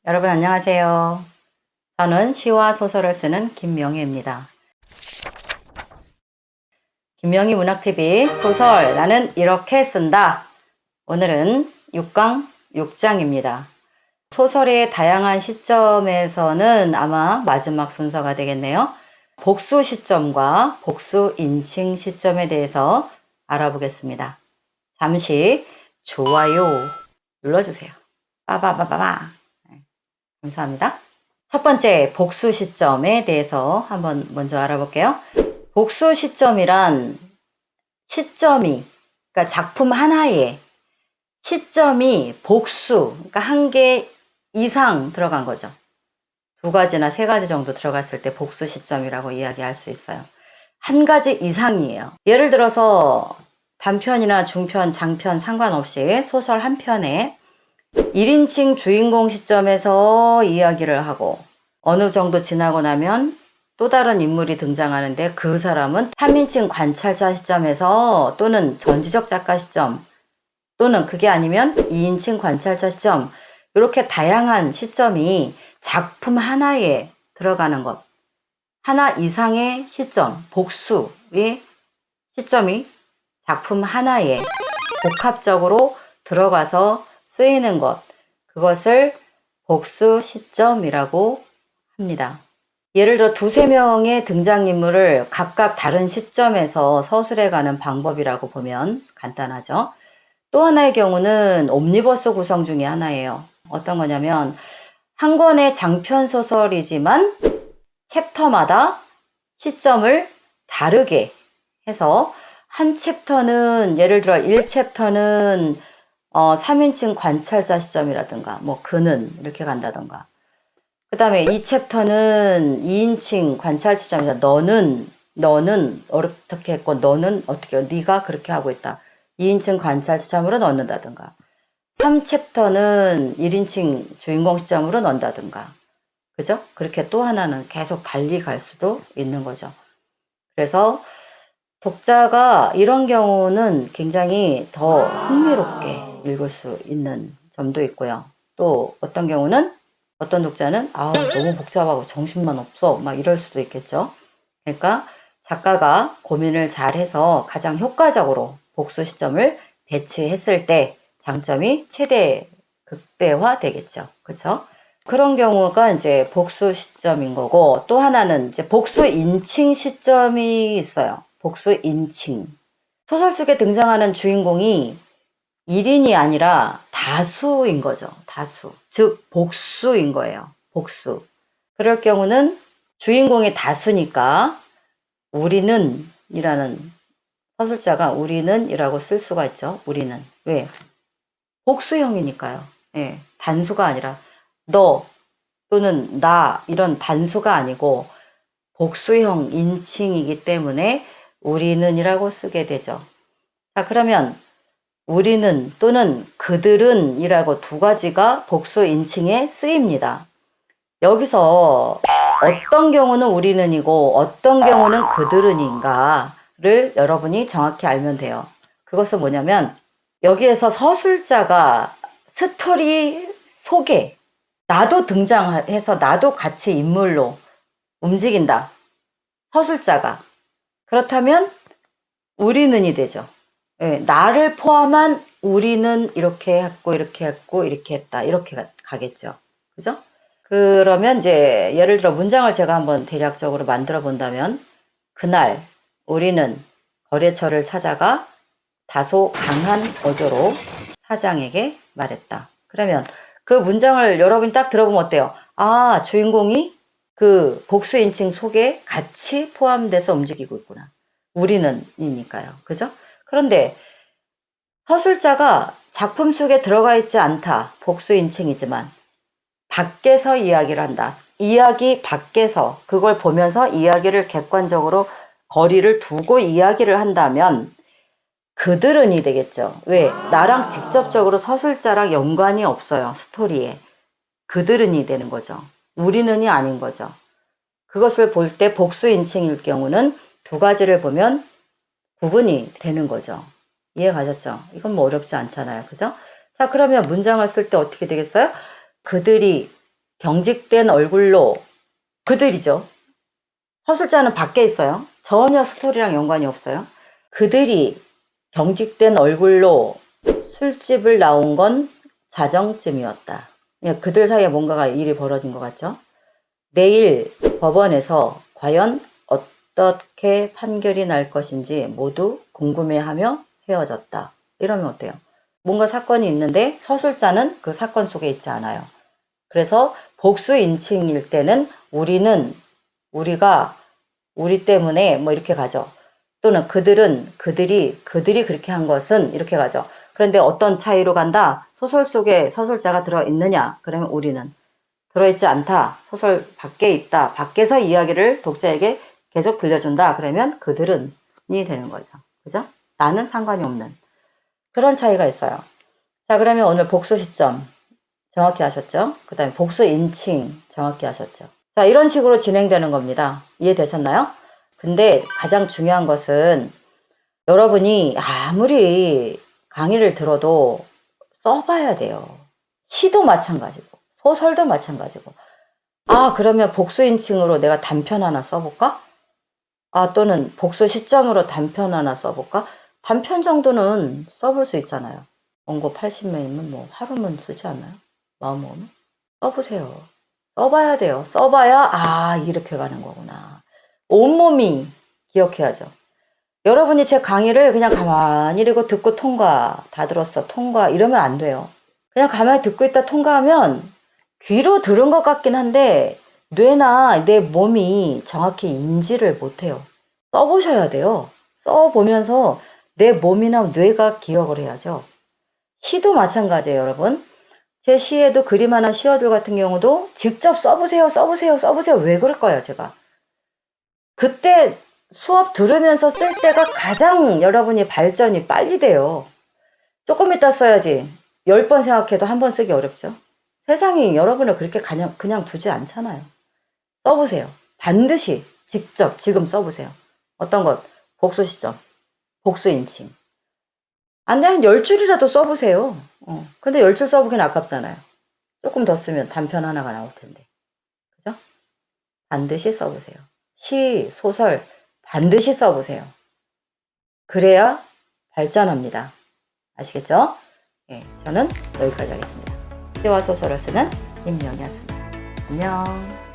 여러분 안녕하세요. 저는 시와 소설을 쓰는 김명희입니다. 김명희 문학TV 소설 나는 이렇게 쓴다. 오늘은 6강 6장입니다. 소설의 다양한 시점에서는 아마 마지막 순서가 되겠네요. 복수 시점과 복수 인칭 시점에 대해서 알아보겠습니다. 잠시 좋아요 눌러주세요. 빠바바바바. 감사합니다. 첫 번째 복수 시점에 대해서 한번 먼저 알아볼게요. 복수 시점이란 시점이, 그러니까 작품 하나에 시점이 복수, 그러니까 한 개 이상 들어간 거죠. 2가지나 3가지 정도 들어갔을 때 복수 시점이라고 이야기할 수 있어요. 한 가지 이상이에요. 예를 들어서 단편이나 중편, 장편 상관없이 소설 한 편에 1인칭 주인공 시점에서 이야기를 하고 어느 정도 지나고 나면 또 다른 인물이 등장하는데 그 사람은 3인칭 관찰자 시점에서 또는 전지적 작가 시점 또는 그게 아니면 2인칭 관찰자 시점, 이렇게 다양한 시점이 작품 하나에 들어가는 것, 하나 이상의 시점, 복수의 시점이 작품 하나에 복합적으로 들어가서 쓰이는 것, 그것을 복수 시점이라고 합니다. 예를 들어 2-3명의 등장인물을 각각 다른 시점에서 서술해가는 방법이라고 보면 간단하죠. 또 하나의 경우는 옴니버스 구성 중에 하나예요. 어떤 거냐면 한 권의 장편 소설이지만 챕터마다 시점을 다르게 해서 한 챕터는 예를 들어 1챕터는 3인칭 관찰자 시점이라든가 뭐 그는 이렇게 간다든가, 그 다음에 2챕터는 2인칭 관찰 시점에서 너는 어떻게 했고 너는 어떻게 네가 그렇게 하고 있다, 2인칭 관찰 시점으로 넣는다든가, 3챕터는 1인칭 주인공 시점으로 넣는다든가, 그죠? 그렇게 또 하나는 계속 달리 갈 수도 있는 거죠. 그래서 독자가 이런 경우는 굉장히 더 흥미롭게 읽을 수 있는 점도 있고요. 또 어떤 경우는 어떤 독자는 너무 복잡하고 정신만 없어 막 이럴 수도 있겠죠. 그러니까 작가가 고민을 잘 해서 가장 효과적으로 복수 시점을 배치했을 때 장점이 최대 극대화 되겠죠. 그렇죠? 그런 경우가 이제 복수 시점인 거고, 또 하나는 이제 복수 인칭 시점이 있어요. 복수 인칭. 소설 속에 등장하는 주인공이 1인이 아니라 다수인 거죠. 다수. 즉 복수인 거예요. 복수. 그럴 경우는 주인공이 다수니까 우리는 이라는 서술자가 우리는 이라고 쓸 수가 있죠. 우리는. 왜? 복수형이니까요. 예, 단수가 아니라 너 또는 나 이런 단수가 아니고 복수형 인칭이기 때문에 우리는 이라고 쓰게 되죠. 자, 그러면 우리는 또는 그들은 이라고 2가지가 복수 인칭에 쓰입니다. 여기서 어떤 경우는 우리는이고 어떤 경우는 그들은인가를 여러분이 정확히 알면 돼요. 그것은 뭐냐면 여기에서 서술자가 스토리 속에 나도 등장해서 나도 같이 인물로 움직인다. 서술자가. 그렇다면 우리는이 되죠. 네, 나를 포함한 우리는 이렇게 했고 이렇게 했고 이렇게 했다. 이렇게 가겠죠. 그죠? 그러면 이제 예를 들어 문장을 제가 한번 대략적으로 만들어 본다면, 그날 우리는 거래처를 찾아가 다소 강한 어조로 사장에게 말했다. 그러면 그 문장을 여러분이 딱 들어보면 어때요? 주인공이 그 복수 인칭 속에 같이 포함돼서 움직이고 있구나. 우리는이니까요. 그죠? 그런데 서술자가 작품 속에 들어가 있지 않다. 복수 인칭이지만 밖에서 이야기를 한다. 이야기 밖에서 그걸 보면서 이야기를 객관적으로 거리를 두고 이야기를 한다면 그들은이 되겠죠. 왜? 나랑 직접적으로 서술자랑 연관이 없어요. 스토리에. 그들은이 되는 거죠. 우리는이 아닌 거죠. 그것을 볼 때 복수 인칭일 경우는 2가지를 보면 구분이 되는 거죠. 이해 가셨죠? 이건 뭐 어렵지 않잖아요. 그죠? 자, 그러면 문장을 쓸 때 어떻게 되겠어요? 그들이 경직된 얼굴로 그들이죠. 서술자는 밖에 있어요. 전혀 스토리랑 연관이 없어요. 그들이 경직된 얼굴로 술집을 나온 건 자정쯤이었다. 그냥 그들 사이에 뭔가가 일이 벌어진 것 같죠. 내일 법원에서 과연 어떻게 판결이 날 것인지 모두 궁금해하며 헤어졌다. 이러면 어때요? 뭔가 사건이 있는데 서술자는 그 사건 속에 있지 않아요. 그래서 복수 인칭일 때는 우리가 우리 때문에 뭐 이렇게 가죠. 또는 그들이 그렇게 한 것은 이렇게 가죠. 그런데 어떤 차이로 간다? 소설 속에 서술자가 들어있느냐? 그러면 우리는 들어있지 않다. 소설 밖에 있다. 밖에서 이야기를 독자에게 계속 들려준다. 그러면 그들은이 되는 거죠. 그죠? 나는 상관이 없는 그런 차이가 있어요. 자, 그러면 오늘 복수 시점 정확히 하셨죠? 그 다음에 복수 인칭 정확히 하셨죠? 자, 이런 식으로 진행되는 겁니다. 이해되셨나요? 근데 가장 중요한 것은 여러분이 아무리 강의를 들어도 써봐야 돼요. 시도 마찬가지고 소설도 마찬가지고. 아, 그러면 복수 인칭으로 내가 단편 하나 써볼까? 아, 또는 복수 시점으로 단편 하나 써볼까? 단편 정도는 써볼 수 있잖아요. 원고 80매이면 뭐 하루면 쓰지 않나요? 마음 먹으면? 써보세요. 써봐야 돼요. 써봐야 아, 이렇게 가는 거구나. 온몸이 기억해야죠. 여러분이 제 강의를 그냥 가만히 이러고 듣고 통과, 다 들었어, 통과 이러면 안 돼요. 그냥 가만히 듣고 있다 통과하면 귀로 들은 것 같긴 한데 뇌나 내 몸이 정확히 인지를 못해요. 써보셔야 돼요. 써보면서 내 몸이나 뇌가 기억을 해야죠. 시도 마찬가지예요, 여러분. 제 시에도 그림 하나 시어들 같은 경우도 직접 써보세요. 왜 그럴까요, 제가? 그때 수업 들으면서 쓸 때가 가장 여러분이 발전이 빨리 돼요. 조금 이따 써야지. 10번 생각해도 한 번 쓰기 어렵죠. 세상이 여러분을 그렇게 그냥 두지 않잖아요. 써보세요. 반드시 직접 지금 써보세요. 어떤 것? 복수 시점, 복수 인칭. 안 되면 10줄이라도 써보세요. 근데 10줄 써보긴 아깝잖아요. 조금 더 쓰면 단편 하나가 나올 텐데. 그죠? 반드시 써보세요. 시, 소설 반드시 써보세요. 그래야 발전합니다. 아시겠죠? 예, 저는 여기까지 하겠습니다. 시와 소설을 쓰는 김명희였습니다. 안녕.